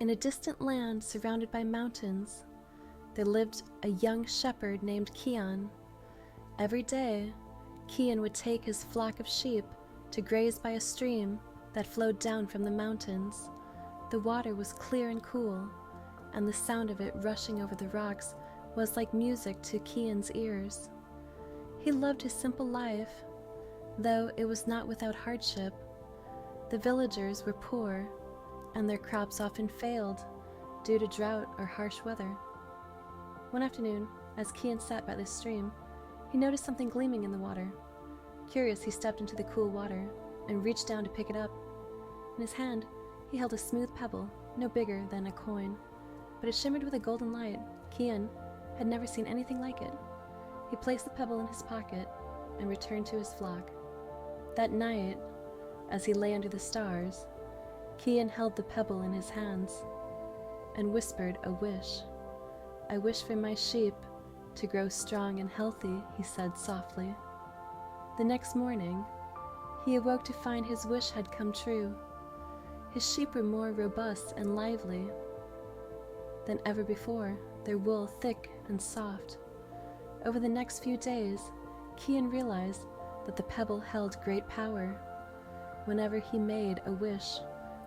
In a distant land surrounded by mountains, there lived a young shepherd named Kian. Every day, Kian would take his flock of sheep to graze by a stream that flowed down from the mountains. The water was clear and cool, and the sound of it rushing over the rocks was like music to Kian's ears. He loved his simple life, though it was not without hardship. The villagers were poor, and their crops often failed due to drought or harsh weather. One afternoon, as Kian sat by the stream, he noticed something gleaming in the water. Curious, he stepped into the cool water and reached down to pick it up. In his hand, he held a smooth pebble, no bigger than a coin, but it shimmered with a golden light. Kian had never seen anything like it. He placed the pebble in his pocket and returned to his flock. That night, as he lay under the stars, Kian held the pebble in his hands and whispered a wish. "I wish for my sheep to grow strong and healthy," he said softly. The next morning, he awoke to find his wish had come true. His sheep were more robust and lively than ever before, their wool thick and soft. Over the next few days, Kian realized that the pebble held great power. Whenever he made a wish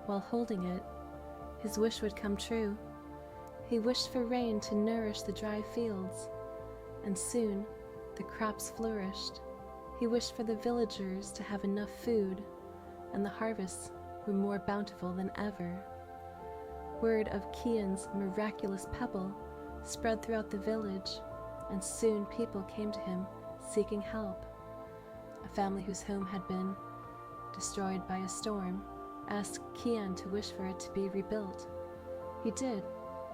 while holding it, his wish would come true. He wished for rain to nourish the dry fields, and soon the crops flourished. He wished for the villagers to have enough food, and the harvests were more bountiful than ever. Word of Kian's miraculous pebble spread throughout the village, and soon people came to him seeking help. A family whose home had been destroyed by a storm asked Kian to wish for it to be rebuilt. He did,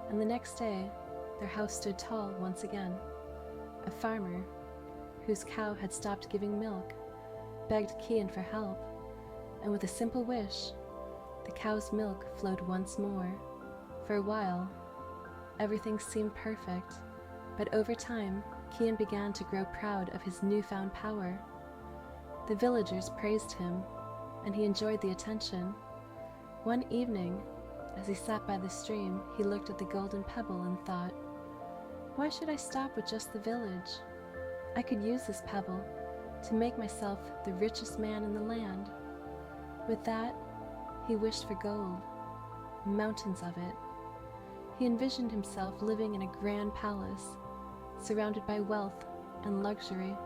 and the next day their house stood tall once again. A farmer, whose cow had stopped giving milk, begged Kian for help, and with a simple wish, the cow's milk flowed once more. For a while, everything seemed perfect, but over time, Kian began to grow proud of his newfound power. The villagers praised him, and he enjoyed the attention. One evening, as he sat by the stream, he looked at the golden pebble and thought, "Why should I stop with just the village? I could use this pebble to make myself the richest man in the land." With that, he wished for gold, mountains of it. He envisioned himself living in a grand palace, surrounded by wealth and luxury.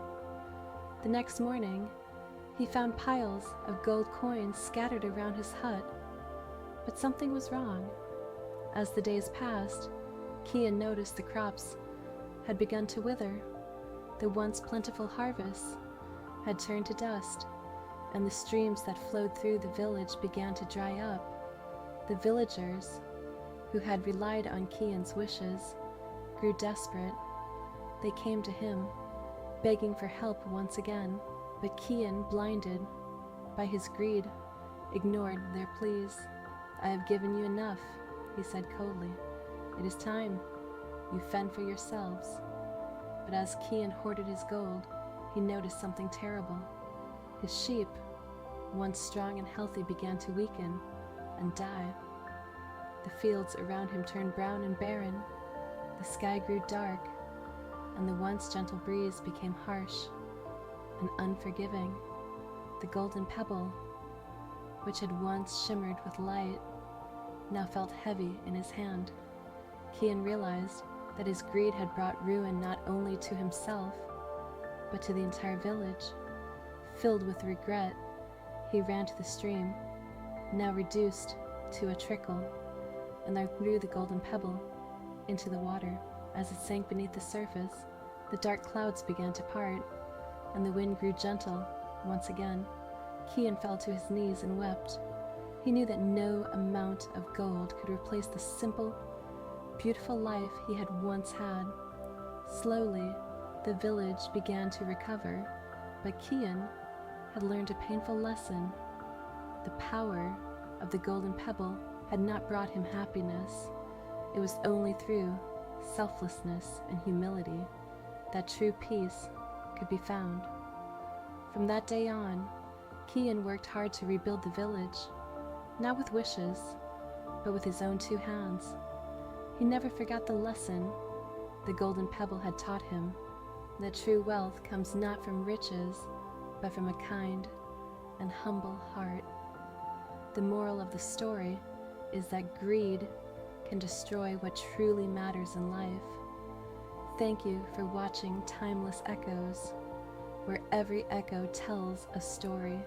The next morning, he found piles of gold coins scattered around his hut. But something was wrong. As the days passed, Kian noticed the crops had begun to wither. The once plentiful harvests had turned to dust, and the streams that flowed through the village began to dry up. The villagers, who had relied on Kian's wishes, grew desperate. They came to him, begging for help once again, but Kian, blinded by his greed, ignored their pleas. "I have given you enough," he said coldly. "It is time you fend for yourselves." But as Kian hoarded his gold, he noticed something terrible. His sheep, once strong and healthy, began to weaken and die. The fields around him turned brown and barren. The sky grew dark, and the once gentle breeze became harsh and unforgiving. The golden pebble, which had once shimmered with light, now felt heavy in his hand. Kian realized that his greed had brought ruin not only to himself, but to the entire village. Filled with regret, he ran to the stream, now reduced to a trickle, and then threw the golden pebble into the water. As it sank beneath the surface, the dark clouds began to part, and the wind grew gentle once again. Kian fell to his knees and wept. He knew that no amount of gold could replace the simple, beautiful life he had once had. Slowly, the village began to recover, but Kian had learned a painful lesson. The power of the golden pebble had not brought him happiness. It was only through selflessness and humility that true peace could be found. From that day on, Kian worked hard to rebuild the village, not with wishes, but with his own 2 hands. He never forgot the lesson the golden pebble had taught him, that true wealth comes not from riches, but from a kind and humble heart. The moral of the story is that greed can destroy what truly matters in life. Thank you for watching Timeless Echoes, where every echo tells a story.